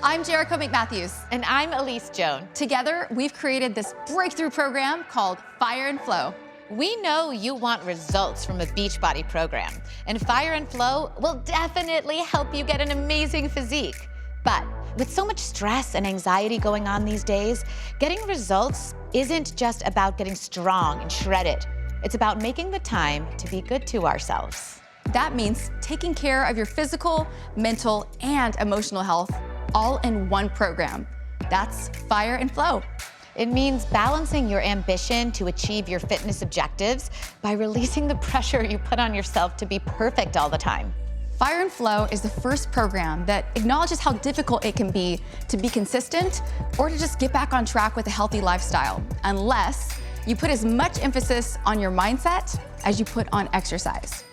I'm Jericho McMatthews. And I'm Elise Joan. Together, we've created this breakthrough program called Fire and Flow. We know you want results from a Beachbody program, and Fire and Flow will definitely help you get an amazing physique. But with so much stress and anxiety going on these days, getting results isn't just about getting strong and shredded. It's about making the time to be good to ourselves. That means taking care of your physical, mental, and emotional health all in one program. That's Fire and Flow. It means balancing your ambition to achieve your fitness objectives by releasing the pressure you put on yourself to be perfect all the time. Fire and Flow is the first program that acknowledges how difficult it can be to be consistent or to just get back on track with a healthy lifestyle, unless you put as much emphasis on your mindset as you put on exercise.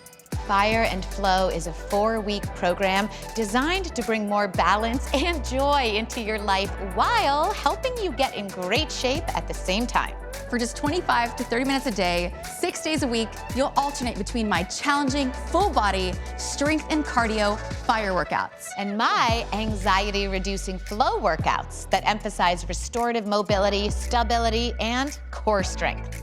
Fire and Flow is a 4-week program designed to bring more balance and joy into your life while helping you get in great shape at the same time. For just 25 to 30 minutes a day, 6 days a week, you'll alternate between my challenging, full-body, strength and cardio fire workouts and my anxiety-reducing flow workouts that emphasize restorative mobility, stability, and core strength.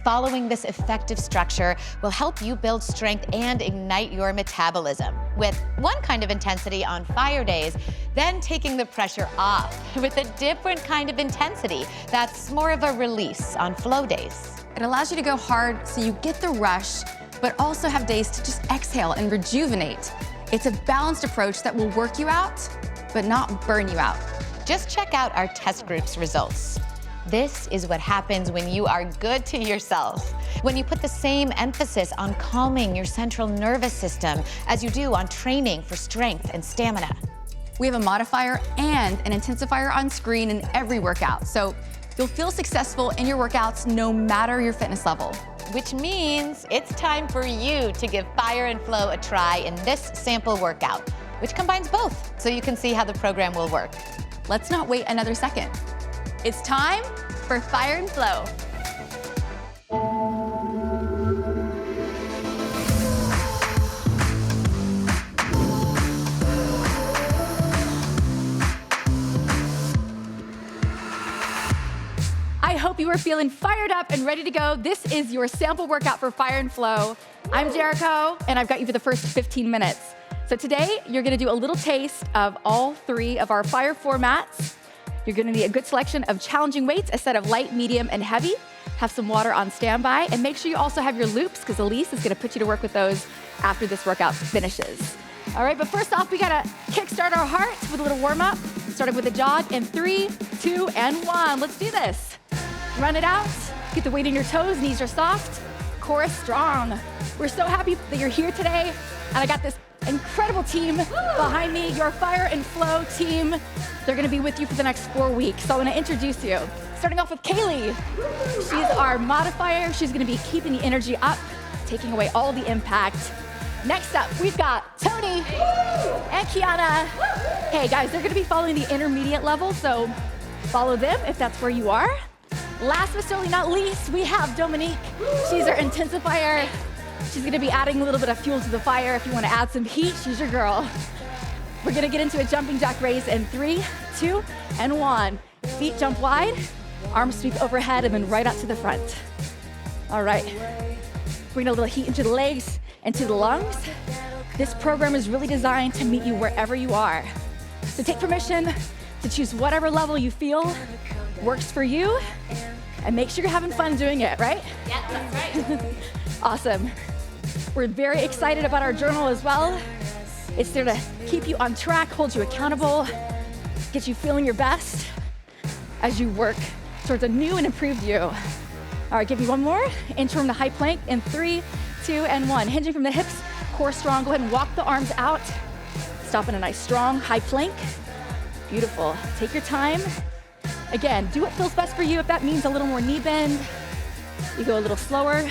Following this effective structure will help you build strength and ignite your metabolism with one kind of intensity on fire days, then taking the pressure off with a different kind of intensity that's more of a release on flow days. It allows you to go hard so you get the rush, but also have days to just exhale and rejuvenate. It's a balanced approach that will work you out, but not burn you out. Just check out our test group's results. This is what happens when you are good to yourself, when you put the same emphasis on calming your central nervous system as you do on training for strength and stamina. We have a modifier and an intensifier on screen in every workout, so you'll feel successful in your workouts no matter your fitness level. Which means it's time for you to give Fire and Flow a try in this sample workout, which combines both, so you can see how the program will work. Let's not wait another second. It's time for Fire and Flow. I hope you are feeling fired up and ready to go. This is your sample workout for Fire and Flow. I'm Jericho, and I've got you for the first 15 minutes. So today, you're gonna do a little taste of all 3 of our Fire formats. You're gonna need a good selection of challenging weights, a set of light, medium, and heavy. Have some water on standby, and make sure you also have your loops, because Elise is gonna put you to work with those after this workout finishes. All right, but first off, we gotta kickstart our hearts with a little warm up, starting with a jog in 3, 2, and 1. Let's do this. Run it out, get the weight in your toes, knees are soft, core is strong. We're so happy that you're here today, and I got this incredible team behind me, your Fire and Flow team. They're gonna be with you for the next 4 weeks. So I wanna introduce you. Starting off with Kaylee. She's our modifier. She's gonna be keeping the energy up, taking away all the impact. Next up, we've got Tony and Kiana. Hey guys, they're gonna be following the intermediate level, so follow them if that's where you are. Last but certainly not least, we have Dominique. She's our intensifier. She's gonna be adding a little bit of fuel to the fire. If you wanna add some heat, she's your girl. We're gonna get into a jumping jack raise in 3, 2, and 1. Feet jump wide, arms sweep overhead, and then right out to the front. All right, bring a little heat into the legs and to the lungs. This program is really designed to meet you wherever you are. So take permission to choose whatever level you feel works for you, and make sure you're having fun doing it, right? Yeah, that's right. Awesome. We're very excited about our journal as well. It's there to keep you on track, hold you accountable, get you feeling your best as you work towards a new and improved you. All right, give you one more. Inchworm to high plank in 3, 2, and 1. Hinging from the hips, core strong. Go ahead and walk the arms out. Stop in a nice strong high plank. Beautiful. Take your time. Again, do what feels best for you. If that means a little more knee bend, you go a little slower.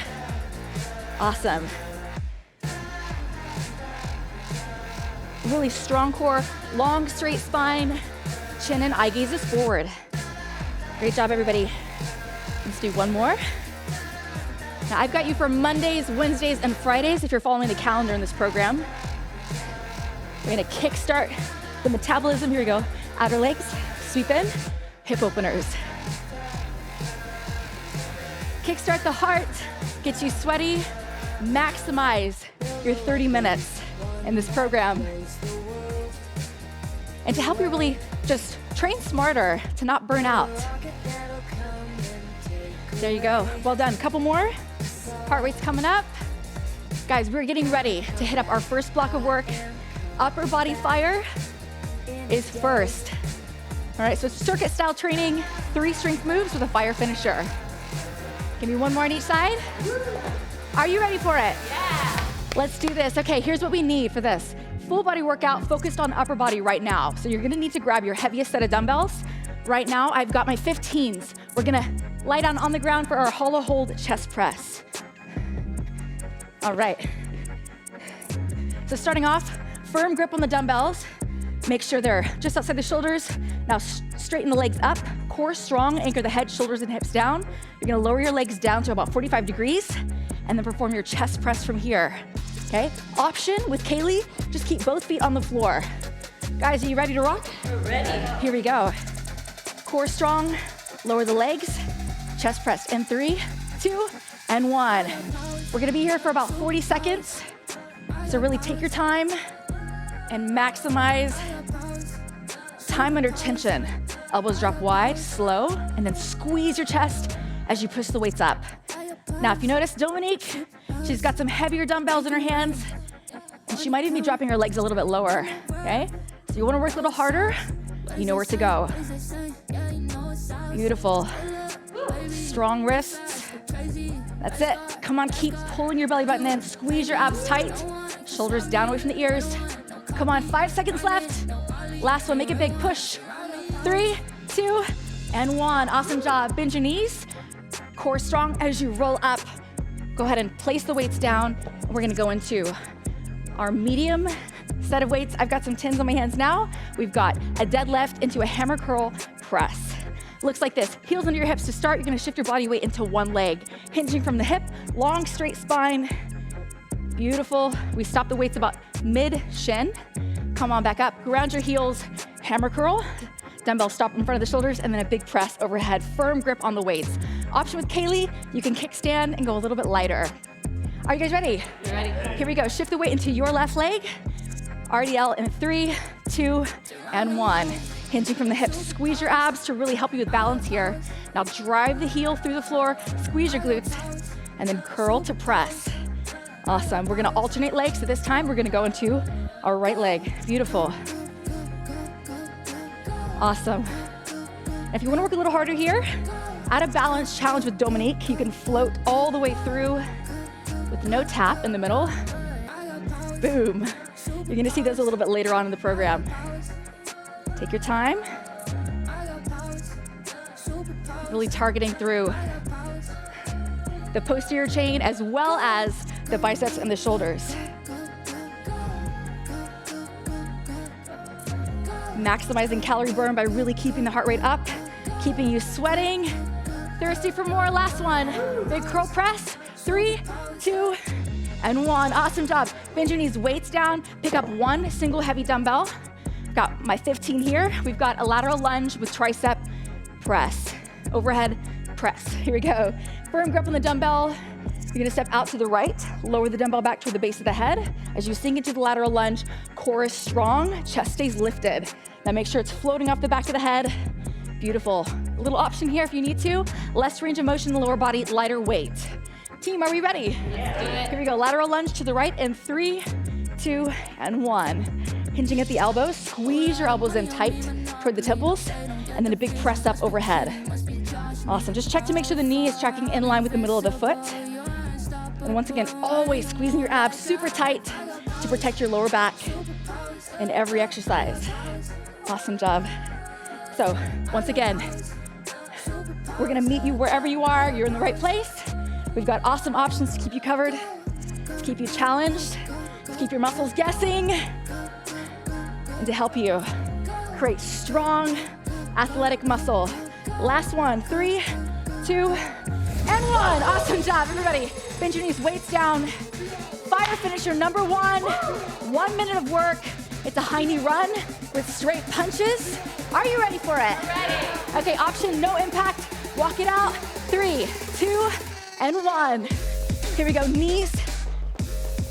Awesome. Really strong core, long straight spine, chin and eye gazes forward. Great job, everybody. Let's do one more. Now I've got you for Mondays, Wednesdays, and Fridays if you're following the calendar in this program. We're gonna kickstart the metabolism. Here we go. Outer legs, sweep in, hip openers. Kickstart the heart, get you sweaty, maximize your 30 minutes in this program. And to help you really just train smarter, to not burn out. There you go, well done. Couple more, heart rate's coming up. Guys, we're getting ready to hit up our first block of work. Upper body fire is first. All right, so circuit style training, 3 strength moves with a fire finisher. Give me one more on each side. Are you ready for it? Yeah. Let's do this. Okay, here's what we need for this. Full body workout focused on upper body right now. So you're gonna need to grab your heaviest set of dumbbells. Right now, I've got my 15s. We're gonna lie down on the ground for our hollow hold chest press. All right. So starting off, firm grip on the dumbbells. Make sure they're just outside the shoulders. Now straighten the legs up, core strong, anchor the head, shoulders, and hips down. You're gonna lower your legs down to about 45 degrees and then perform your chest press from here, okay? Option with Kaylee, just keep both feet on the floor. Guys, are you ready to rock? We're ready. Here we go. Core strong, lower the legs, chest press in 3, 2, and 1. We're gonna be here for about 40 seconds. So really take your time and maximize time under tension. Elbows drop wide, slow, and then squeeze your chest as you push the weights up. Now, if you notice, Dominique, she's got some heavier dumbbells in her hands, and she might even be dropping her legs a little bit lower, okay? So you wanna work a little harder, you know where to go. Beautiful. Strong wrists. That's it. Come on, keep pulling your belly button in, squeeze your abs tight, shoulders down away from the ears. Come on, 5 seconds left. Last one, make a big push. 3, 2, and 1. Awesome job. Bend your knees, core strong as you roll up. Go ahead and place the weights down. We're gonna go into our medium set of weights. I've got some 10s on my hands now. We've got a deadlift into a hammer curl press. Looks like this. Heels under your hips to start. You're gonna shift your body weight into one leg. Hinging from the hip, long straight spine. Beautiful. We stop the weights about mid-shin. Come on back up. Ground your heels, hammer curl. Dumbbell stop in front of the shoulders, and then a big press overhead. Firm grip on the weights. Option with Kaylee, you can kickstand and go a little bit lighter. Are you guys ready? We're ready. Here we go. Shift the weight into your left leg. RDL in 3, 2, and 1. Hinging from the hips. Squeeze your abs to really help you with balance here. Now drive the heel through the floor, squeeze your glutes, and then curl to press. Awesome. We're gonna alternate legs. So this time we're gonna go into our right leg. Beautiful. Awesome. If you wanna work a little harder here, add a balance challenge with Dominique. You can float all the way through with no tap in the middle. Boom. You're gonna see those a little bit later on in the program. Take your time. Really targeting through the posterior chain as well as the biceps and the shoulders. Maximizing calorie burn by really keeping the heart rate up, keeping you sweating. Thirsty for more? Last one. Big curl press. 3, 2, and 1. Awesome job. Bend your knees, weights down. Pick up one single heavy dumbbell. Got my 15 here. We've got a lateral lunge with tricep press. Overhead press. Here we go. Firm grip on the dumbbell. You're gonna step out to the right, lower the dumbbell back toward the base of the head. As you sink into the lateral lunge, core is strong, chest stays lifted. Now make sure it's floating off the back of the head. Beautiful. A little option here if you need to. Less range of motion in the lower body, lighter weight. Team, are we ready? Yeah. Do it. Here we go. Lateral lunge to the right in 3, 2, and 1. Hinging at the elbows, squeeze your elbows in tight toward the temples, and then a big press up overhead. Awesome. Just check to make sure the knee is tracking in line with the middle of the foot. And once again, always squeezing your abs super tight to protect your lower back in every exercise. Awesome job. So once again, we're gonna meet you wherever you are. You're in the right place. We've got awesome options to keep you covered, to keep you challenged, to keep your muscles guessing, and to help you create strong, athletic muscle. Last one, 3, 2, and 1. Awesome job, everybody. Bend your knees, weights down. Fire finisher number 1. 1 minute of work. It's a high knee run with straight punches. Are you ready for it? Ready. Okay, option no impact. Walk it out. 3, 2, and 1. Here we go, knees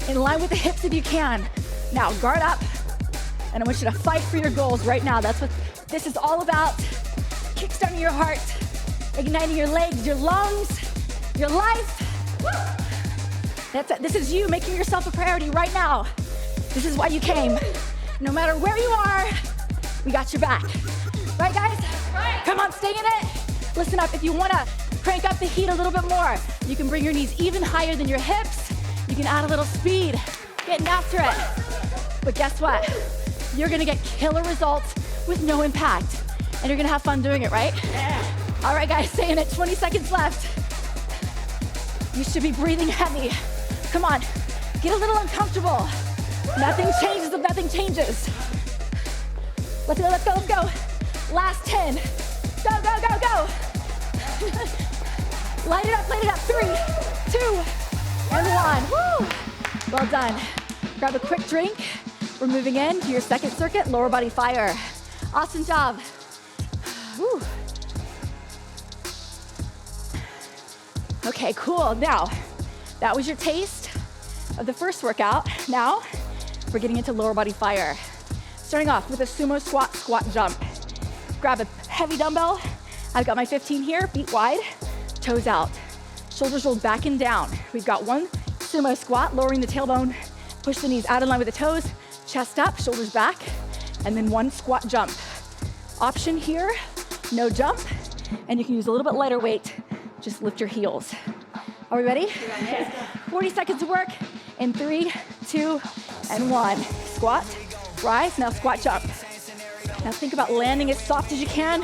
in line with the hips if you can. Now guard up, and I want you to fight for your goals right now. That's what this is all about. Kickstarting your heart, igniting your legs, your lungs, your life. That's it. This is you making yourself a priority right now. This is why you came. No matter where you are, we got your back. Right, guys? Right. Come on, stay in it. Listen up, if you wanna crank up the heat a little bit more, you can bring your knees even higher than your hips. You can add a little speed, getting after it. But guess what? You're gonna get killer results with no impact. And you're gonna have fun doing it, right? Yeah. All right, guys, stay in it. 20 seconds left. You should be breathing heavy. Come on, get a little uncomfortable. Nothing changes if nothing changes. Let's go, let's go, let's go. Last 10. Go, go, go, go. Light it up, light it up. 3, 2, and 1. Woo! Well done. Grab a quick drink. We're moving in to your second circuit, lower body fire. Awesome job. Woo. Okay, cool. Now, that was your taste of the first workout. Now, we're getting into lower body fire. Starting off with a sumo squat, squat jump. Grab a heavy dumbbell. I've got my 15 here, feet wide, toes out. Shoulders rolled back and down. We've got one sumo squat, lowering the tailbone, push the knees out in line with the toes, chest up, shoulders back, and then one squat jump. Option here, no jump, and you can use a little bit lighter weight, just lift your heels. Are we ready? Yeah. 40 seconds of work in 3, 2, and 1. Squat, rise, now squat jump. Now think about landing as soft as you can.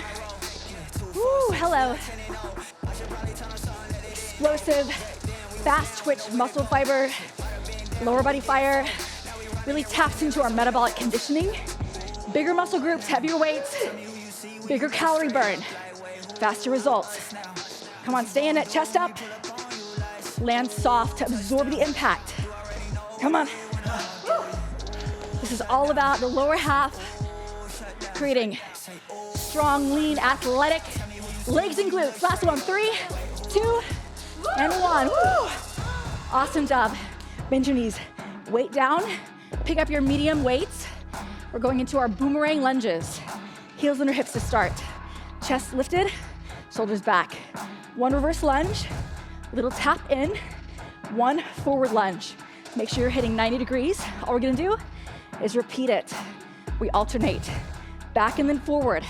Woo, hello. Explosive, fast twitch muscle fiber, lower body fire, really taps into our metabolic conditioning. Bigger muscle groups, heavier weights, bigger calorie burn, faster results. Come on, stay in it, chest up. Land soft, absorb the impact. Come on. Woo. This is all about the lower half, creating strong, lean, athletic legs and glutes. Last one, 3, 2, and 1. Woo. Awesome job. Bend your knees, weight down, pick up your medium weights. We're going into our boomerang lunges. Heels under hips to start. Chest lifted, shoulders back. One reverse lunge, little tap in, one forward lunge. Make sure you're hitting 90 degrees. All we're gonna do is repeat it. We alternate, back and then forward.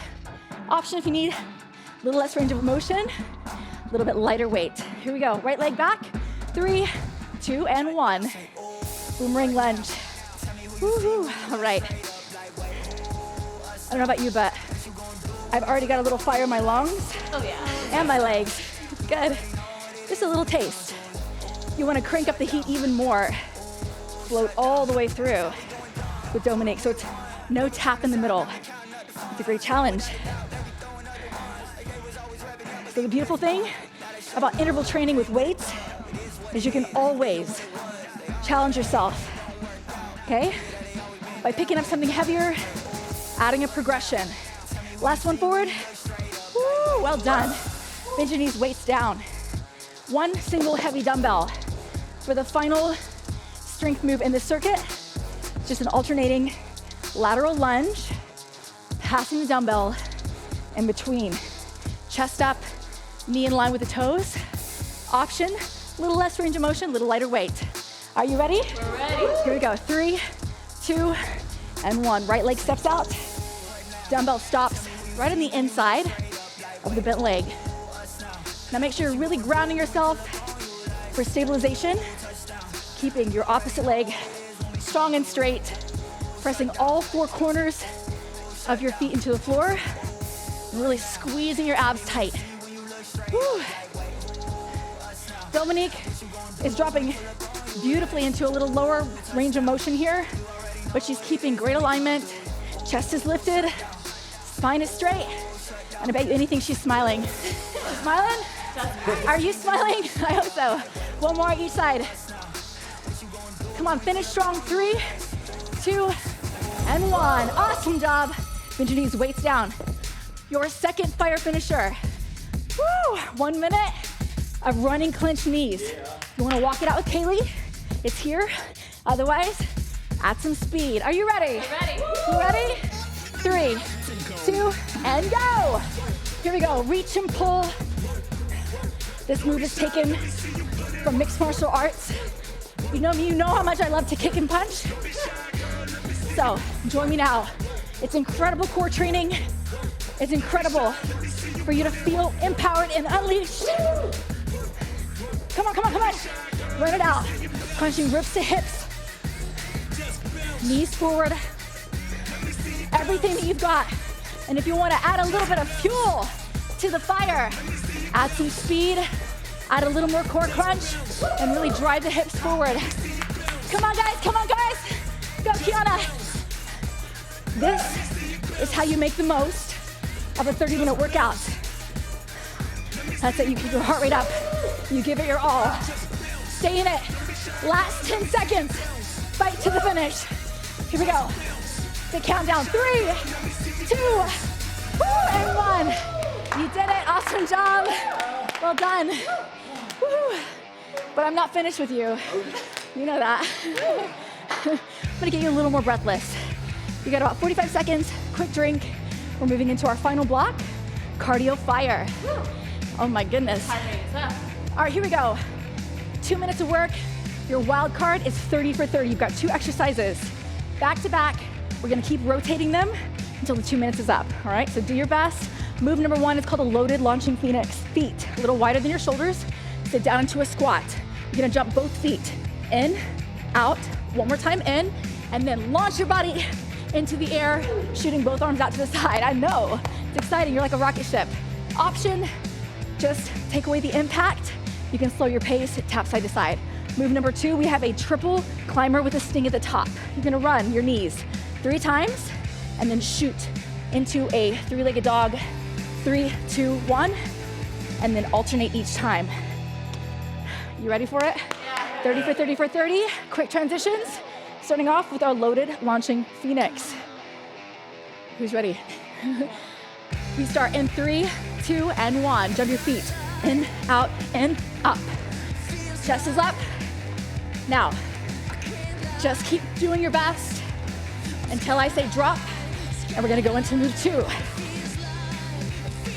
Option if you need a little less range of motion, a little bit lighter weight. Here we go, right leg back, 3, 2, and 1. Boomerang lunge. Woo-hoo, all right. I don't know about you, but I've already got a little fire in my lungs. Oh yeah. And my legs. Good. Just a little taste. You want to crank up the heat even more. Float all the way through with Dominique. So it's no tap in the middle. It's a great challenge. So the beautiful thing about interval training with weights is you can always challenge yourself, okay? By picking up something heavier, adding a progression. Last one forward. Woo, well done. Bend your knees, weights down. One single heavy dumbbell. For the final strength move in the circuit, just an alternating lateral lunge, passing the dumbbell in between. Chest up, knee in line with the toes. Option, a little less range of motion, a little lighter weight. Are you ready? We're ready. Here we go, 3, 2, and 1. Right leg steps out, dumbbell stops right on the inside of the bent leg. Now make sure you're really grounding yourself for stabilization, keeping your opposite leg strong and straight, pressing all 4 corners of your feet into the floor, and really squeezing your abs tight. Woo. Dominique is dropping beautifully into a little lower range of motion here, but she's keeping great alignment. Chest is lifted, spine is straight, and I bet you anything she's smiling. Smiling? Are you smiling? I hope so. One more each side. Come on, finish strong. 3, 2, and 1. Awesome job. Bend your knees, weights down. Your second fire finisher. Woo! 1 minute of running clenched knees. You wanna walk it out with Kaylee? It's here. Otherwise, add some speed. Are you ready? Ready. You ready? 3, 2, and go. Here we go, reach and pull. This move is taken from mixed martial arts. You know me, you know how much I love to kick and punch. So, join me now. It's incredible core training. It's incredible for you to feel empowered and unleashed. Come on, come on, come on. Run it out. Crunching ribs to hips. Knees forward. Everything that you've got. And if you want to add a little bit of fuel to the fire, add some speed, add a little more core crunch, and really drive the hips forward. Come on, guys, come on, guys. Go, Kiana. This is how you make the most of a 30-minute workout. That's it, you keep your heart rate up. You give it your all. Stay in it. Last 10 seconds. Fight to the finish. Here we go. The countdown, 3, 2, and 1. You did it, awesome job. Well done. Woo. But I'm not finished with you. You know that. I'm gonna get you a little more breathless. You got about 45 seconds, quick drink. We're moving into our final block, cardio fire. Oh my goodness. All right, here we go. 2 minutes of work. Your wild card is 30 for 30. You've got 2 exercises. Back to back. We're gonna keep rotating them until the 2 minutes is up, all right? So do your best. Move number 1 is called a loaded launching phoenix. Feet a little wider than your shoulders. Sit down into a squat. You're gonna jump both feet. In, out, one more time in, and then launch your body into the air, shooting both arms out to the side. I know, it's exciting, you're like a rocket ship. Option, just take away the impact. You can slow your pace, tap side to side. Move number 2, we have a triple climber with a sting at the top. You're gonna run your knees 3 times and then shoot into a 3-legged dog. 3, 2, 1, and then alternate each time. You ready for it? Yeah. 30 for 30 for 30. Quick transitions. Starting off with our loaded launching phoenix. Who's ready? We start in 3, 2, and 1. Jump your feet. In, out, and up. Chest is up. Now, just keep doing your best until I say drop, and we're gonna go into move 2.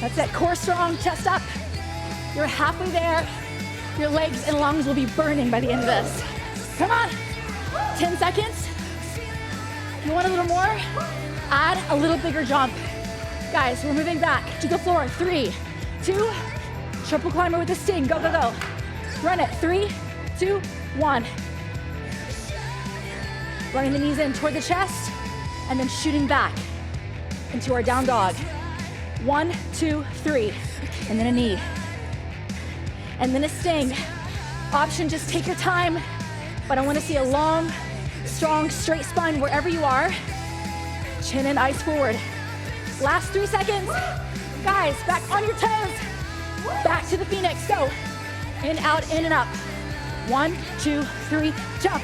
That's it, core strong, chest up. You're halfway there. Your legs and lungs will be burning by the end of this. Come on, 10 seconds. You want a little more? Add a little bigger jump. Guys, we're moving back to the floor. 3, 2, triple climber with a sting, go, go, go. Run it, 3, 2, 1. Running the knees in toward the chest, and then shooting back into our down dog. 1, 2, 3, and then a knee. And then a sting. Option, just take your time, but I wanna see a long, strong, straight spine wherever you are. Chin and eyes forward. Last 3 seconds. Guys, back on your toes. Back to the phoenix, go. In, out, in, and up. 1, 2, 3, jump.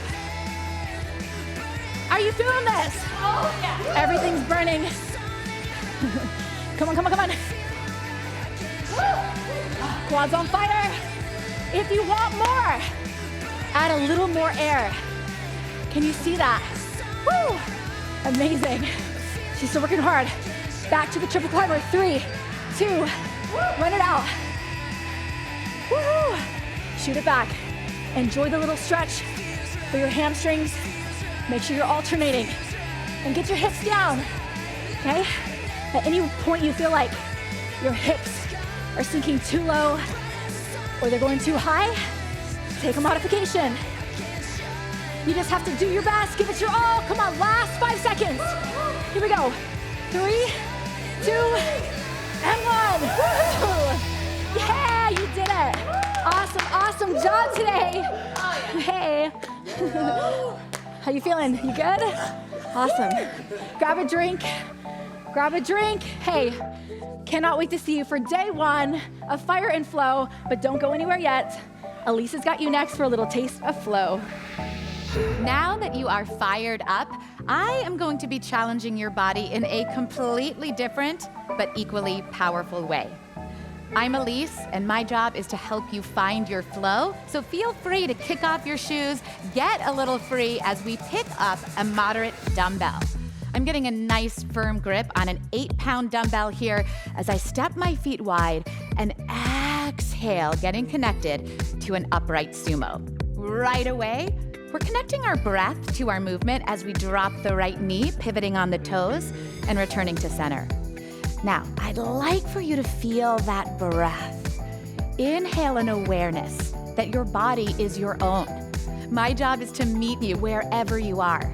Are you feeling this? Oh, yeah. Everything's burning. Come on, come on, come on. Quads on fire. If you want more, add a little more air. Can you see that? Woo! Amazing. She's still working hard. Back to the triple climber. 3, 2, run it out. Woo! Shoot it back. Enjoy the little stretch for your hamstrings. Make sure you're alternating and get your hips down, okay? At any point you feel like your hips are sinking too low or they're going too high, take a modification. You just have to do your best, give it your all. Come on, last 5 seconds. Here we go. 3, 2, and 1. Woo! Yeah, you did it. Awesome, awesome job today. Hey. How you feeling? You good? Awesome. Grab a drink. Grab a drink. Hey, cannot wait to see you for day 1 of Fire and Flow, but don't go anywhere yet. Elisa's got you next for a little taste of flow. Now that you are fired up, I am going to be challenging your body in a completely different but equally powerful way. I'm Elise, and my job is to help you find your flow, so feel free to kick off your shoes, get a little free as we pick up a moderate dumbbell. I'm getting a nice firm grip on an 8-pound dumbbell here as I step my feet wide and exhale, getting connected to an upright sumo. Right away, we're connecting our breath to our movement as we drop the right knee, pivoting on the toes, and returning to center. Now, I'd like for you to feel that breath. Inhale an awareness that your body is your own. My job is to meet you wherever you are.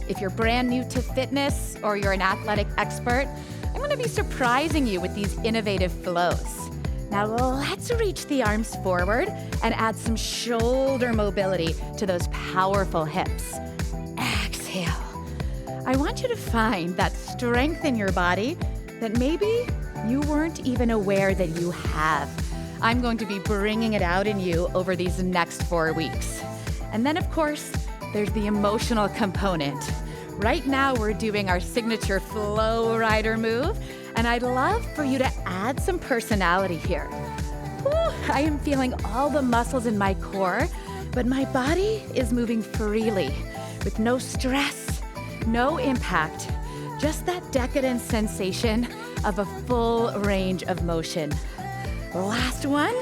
If you're brand new to fitness or you're an athletic expert, I'm going to be surprising you with these innovative flows. Now let's reach the arms forward and add some shoulder mobility to those powerful hips. Exhale. I want you to find that strength in your body that maybe you weren't even aware that you have. I'm going to be bringing it out in you over these next 4 weeks. And then, of course, there's the emotional component. Right now, we're doing our signature Flow Rider move, and I'd love for you to add some personality here. Whew, I am feeling all the muscles in my core, but my body is moving freely with no stress, no impact, just that decadent sensation of a full range of motion. Last one.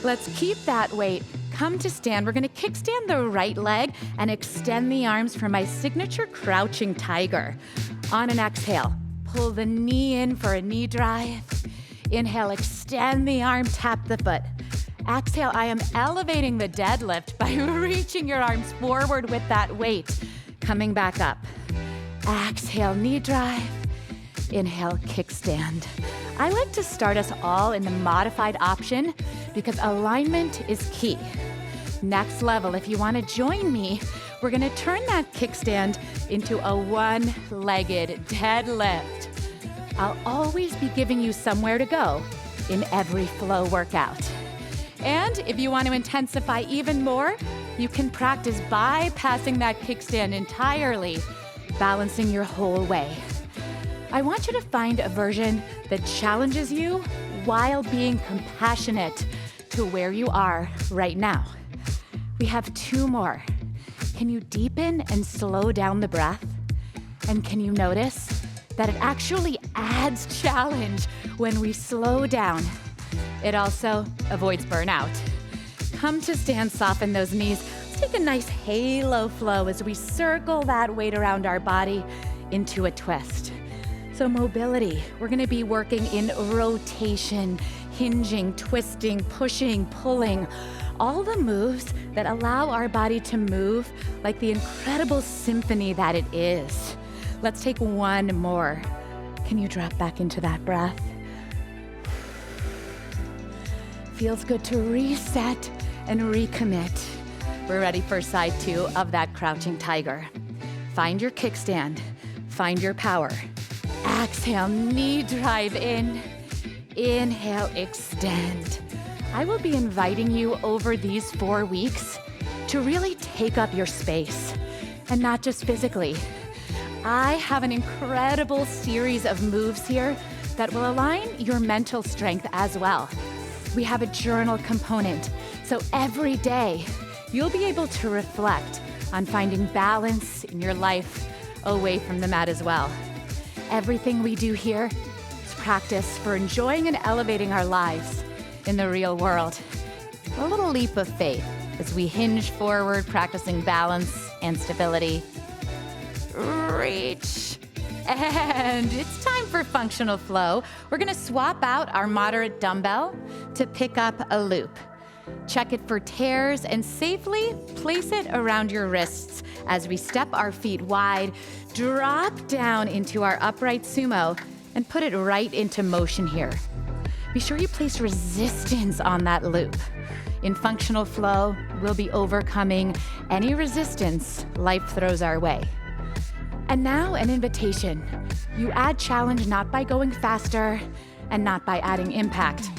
Let's keep that weight. Come to stand. We're going to kickstand the right leg and extend the arms for my signature crouching tiger. On an exhale, pull the knee in for a knee drive. Inhale, extend the arm, tap the foot. Exhale, I am elevating the deadlift by reaching your arms forward with that weight. Coming back up. Exhale, knee drive. Inhale, kickstand. I like to start us all in the modified option because alignment is key. Next level, if you want to join me, we're going to turn that kickstand into a one-legged deadlift. I'll always be giving you somewhere to go in every flow workout. And if you want to intensify even more, you can practice bypassing that kickstand entirely, balancing your whole way. I want you to find a version that challenges you while being compassionate to where you are right now. We have 2 more. Can you deepen and slow down the breath? And can you notice that it actually adds challenge when we slow down? It also avoids burnout. Come to stand, soften those knees. Let's take a nice halo flow as we circle that weight around our body into a twist. So mobility, we're going to be working in rotation, hinging, twisting, pushing, pulling, all the moves that allow our body to move like the incredible symphony that it is. Let's take 1 more. Can you drop back into that breath? Feels good to reset and recommit. We're ready for side 2 of that crouching tiger. Find your kickstand, find your power. Exhale, knee drive in. Inhale, extend. I will be inviting you over these 4 weeks to really take up your space, and not just physically. I have an incredible series of moves here that will align your mental strength as well. We have a journal component, so every day you'll be able to reflect on finding balance in your life away from the mat as well. Everything we do here is practice for enjoying and elevating our lives in the real world. A little leap of faith as we hinge forward, practicing balance and stability. Reach. And it's time for functional flow. We're going to swap out our moderate dumbbell to pick up a loop. Check it for tears and safely place it around your wrists as we step our feet wide, drop down into our upright sumo, and put it right into motion here. Be sure you place resistance on that loop. In functional flow, we'll be overcoming any resistance life throws our way. And now an invitation. You add challenge not by going faster and not by adding impact,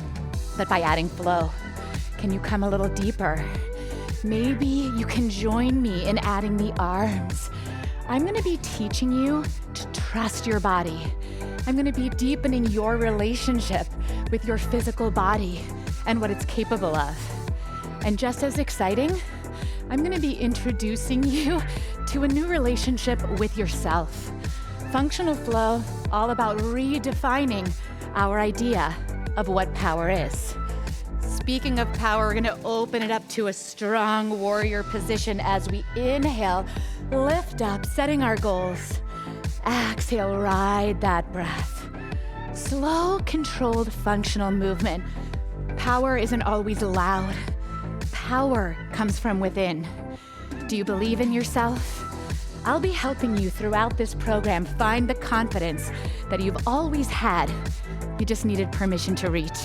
but by adding flow. Can you come a little deeper? Maybe you can join me in adding the arms. I'm gonna be teaching you to trust your body. I'm gonna be deepening your relationship with your physical body and what it's capable of. And just as exciting, I'm gonna be introducing you to a new relationship with yourself. Functional flow, all about redefining our idea of what power is. Speaking of power, we're gonna open it up to a strong warrior position as we inhale, lift up, setting our goals. Exhale, ride that breath. Slow, controlled, functional movement. Power isn't always loud. Power comes from within. Do you believe in yourself? I'll be helping you throughout this program find the confidence that you've always had. You just needed permission to reach.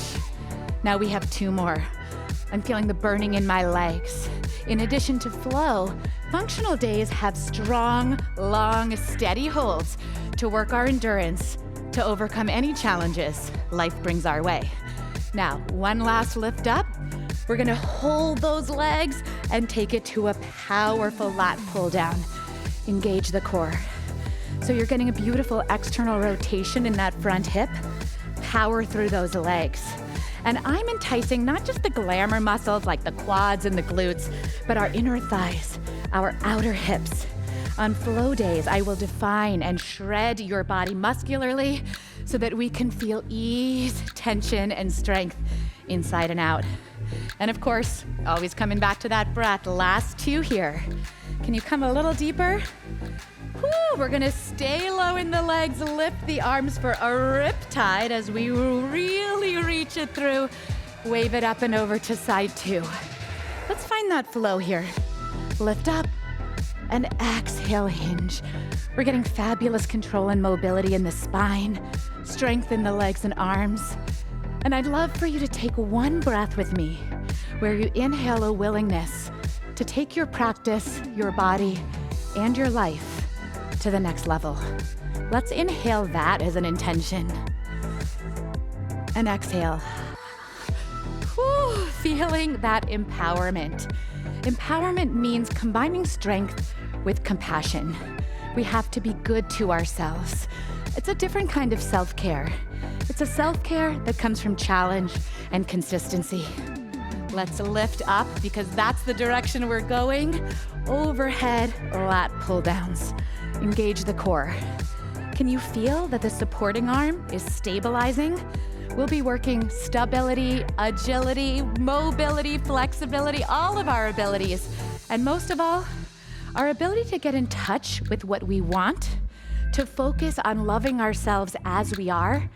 Now we have 2 more. I'm feeling the burning in my legs. In addition to flow, functional days have strong, long, steady holds to work our endurance, to overcome any challenges life brings our way. Now, one last lift up. We're gonna hold those legs and take it to a powerful lat pull down. Engage the core. So you're getting a beautiful external rotation in that front hip. Power through those legs. And I'm enticing not just the glamour muscles like the quads and the glutes, but our inner thighs, our outer hips. On flow days, I will define and shred your body muscularly so that we can feel ease, tension, and strength inside and out. And of course, always coming back to that breath. Last 2 here. Can you come a little deeper? Whew, we're gonna stay low in the legs, lift the arms for a riptide as we really reach it through. Wave it up and over to side 2. Let's find that flow here. Lift up and exhale, hinge. We're getting fabulous control and mobility in the spine, strength in the legs and arms. And I'd love for you to take 1 breath with me, where you inhale a willingness to take your practice, your body, and your life to the next level. Let's inhale that as an intention. And exhale. Whew, feeling that empowerment. Empowerment means combining strength with compassion. We have to be good to ourselves. It's a different kind of self-care. It's a self-care that comes from challenge and consistency. Let's lift up because that's the direction we're going. Overhead lat pull downs. Engage the core. Can you feel that the supporting arm is stabilizing? We'll be working stability, agility, mobility, flexibility, all of our abilities. And most of all, our ability to get in touch with what we want, to focus on loving ourselves as we are,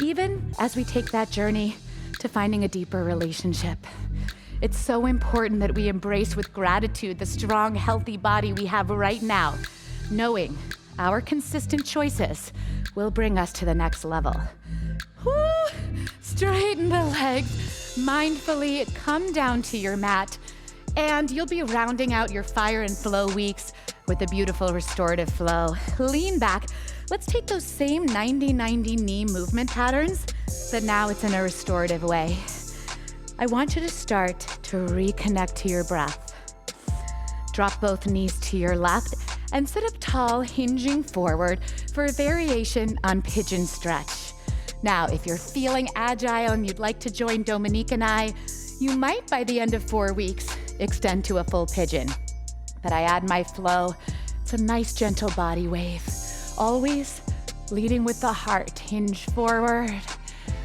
even as we take that journey to finding a deeper relationship. It's so important that we embrace with gratitude the strong, healthy body we have right now, knowing our consistent choices will bring us to the next level. Woo! Straighten the legs, mindfully come down to your mat, and you'll be rounding out your fire and flow weeks with a beautiful restorative flow. Lean back. Let's take those same 90-90 knee movement patterns, but now it's in a restorative way. I want you to start to reconnect to your breath. Drop both knees to your left and sit up tall, hinging forward for a variation on pigeon stretch. Now, if you're feeling agile and you'd like to join Dominique and I, you might, by the end of 4 weeks, extend to a full pigeon. But I add my flow. It's a nice, gentle body wave. Always leading with the heart. Hinge forward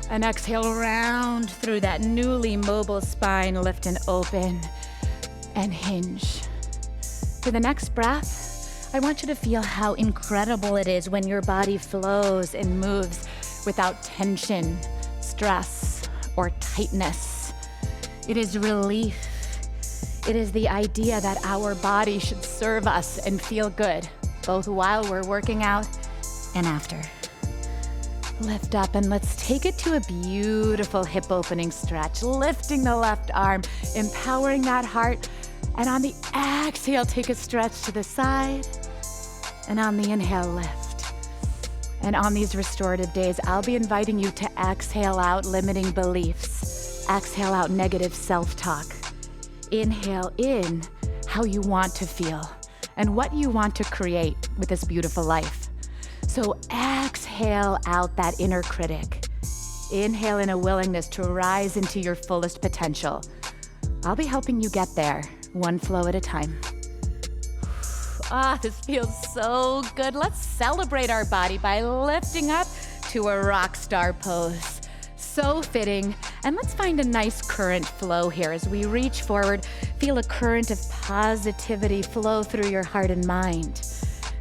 and exhale round through that newly mobile spine. Lift and open and hinge. For the next breath, I want you to feel how incredible it is when your body flows and moves without tension, stress, or tightness. It is relief. It is the idea that our body should serve us and feel good, both while we're working out and after. Lift up and let's take it to a beautiful hip opening stretch, lifting the left arm, empowering that heart. And on the exhale, take a stretch to the side. And on the inhale, lift. And on these restorative days, I'll be inviting you to exhale out limiting beliefs. Exhale out negative self-talk. Inhale in how you want to feel and what you want to create with this beautiful life. So exhale out that inner critic. Inhale in a willingness to rise into your fullest potential. I'll be helping you get there, one flow at a time. This feels so good. Let's celebrate our body by lifting up to a rock star pose. So fitting. And let's find a nice current flow here as we reach forward. Feel a current of positivity flow through your heart and mind.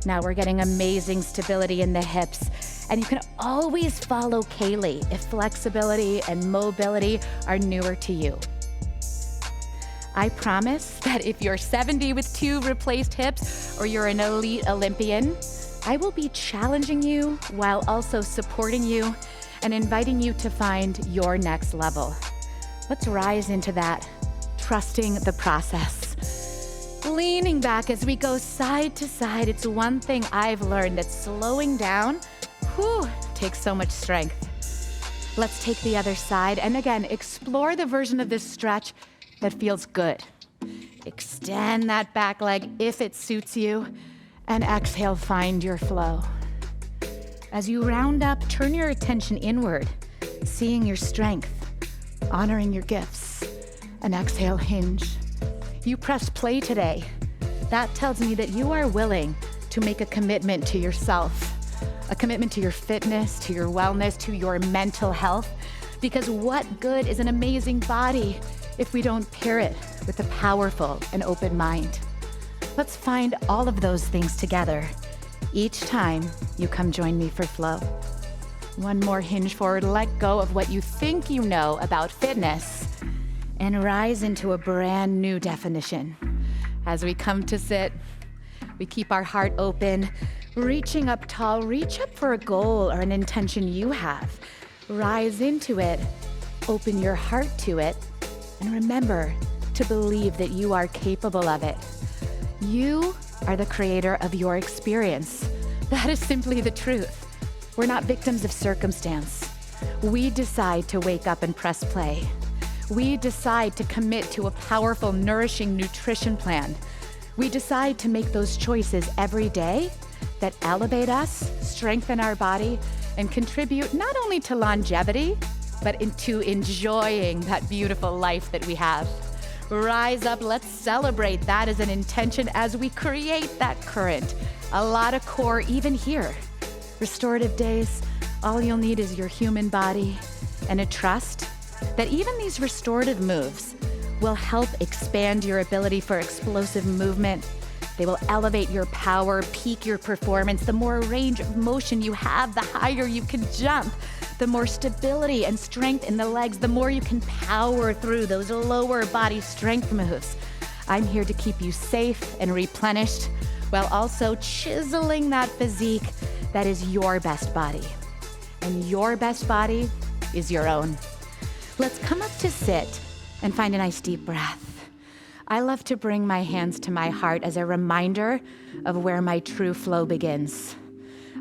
Now we're getting amazing stability in the hips. And you can always follow Kaylee if flexibility and mobility are newer to you. I promise that if you're 70 with 2 replaced hips or you're an elite Olympian, I will be challenging you while also supporting you and inviting you to find your next level. Let's rise into that, trusting the process. Leaning back as we go side to side. It's one thing I've learned that slowing down, takes so much strength. Let's take the other side and again, explore the version of this stretch that feels good. Extend that back leg if it suits you, and exhale, find your flow. As you round up, turn your attention inward, seeing your strength, honoring your gifts, and exhale, hinge. You pressed play today. That tells me that you are willing to make a commitment to yourself, a commitment to your fitness, to your wellness, to your mental health, because what good is an amazing body if we don't pair it with a powerful and open mind? Let's find all of those things together each time you come join me for flow. One more hinge forward, let go of what you think you know about fitness and rise into a brand new definition. As we come to sit, we keep our heart open, reaching up tall, reach up for a goal or an intention you have. Rise into it, open your heart to it, and remember to believe that you are capable of it. You are the creator of your experience. That is simply the truth. We're not victims of circumstance. We decide to wake up and press play. We decide to commit to a powerful, nourishing nutrition plan. We decide to make those choices every day that elevate us, strengthen our body, and contribute not only to longevity, but into enjoying that beautiful life that we have. Rise up, let's celebrate that as an intention as we create that current. A lot of core even here. Restorative days, all you'll need is your human body and a trust that even these restorative moves will help expand your ability for explosive movement. They will elevate your power, peak your performance. The more range of motion you have, the higher you can jump. The more stability and strength in the legs, the more you can power through those lower body strength moves. I'm here to keep you safe and replenished while also chiseling that physique that is your best body. And your best body is your own. Let's come up to sit and find a nice deep breath. I love to bring my hands to my heart as a reminder of where my true flow begins.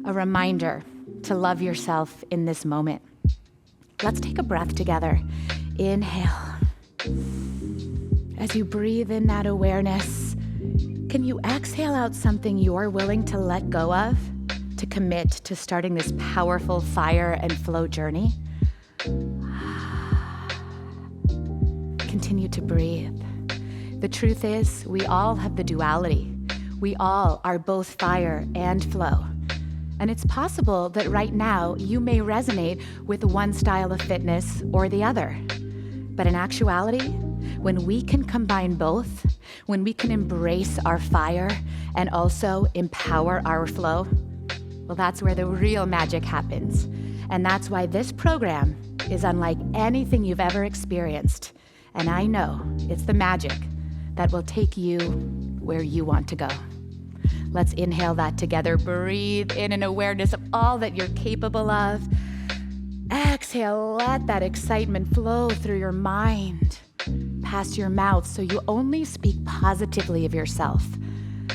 A reminder to love yourself in this moment. Let's take a breath together. Inhale. As you breathe in that awareness, can you exhale out something you're willing to let go of, to commit to starting this powerful fire and flow journey? Continue to breathe. The truth is, we all have the duality. We all are both fire and flow. And it's possible that right now you may resonate with one style of fitness or the other. But in actuality, when we can combine both, when we can embrace our fire and also empower our flow, well, that's where the real magic happens. And that's why this program is unlike anything you've ever experienced. And I know it's the magic that will take you where you want to go. Let's inhale that together. Breathe in an awareness of all that you're capable of. Exhale, let that excitement flow through your mind, past your mouth, so you only speak positively of yourself.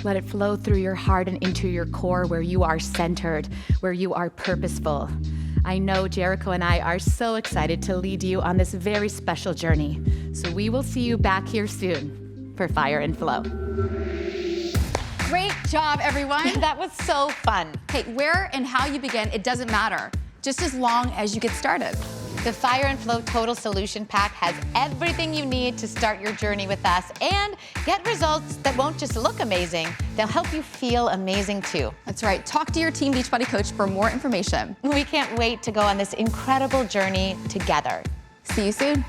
Let it flow through your heart and into your core where you are centered, where you are purposeful. I know Jericho and I are so excited to lead you on this very special journey. So we will see you back here soon for Fire and Flow. Great job, everyone. That was so fun. Hey, where and how you begin, it doesn't matter, just as long as you get started. The Fire and Flow Total Solution Pack has everything you need to start your journey with us and get results that won't just look amazing, they'll help you feel amazing too. That's right. Talk to your Team Beachbody coach for more information. We can't wait to go on this incredible journey together. See you soon.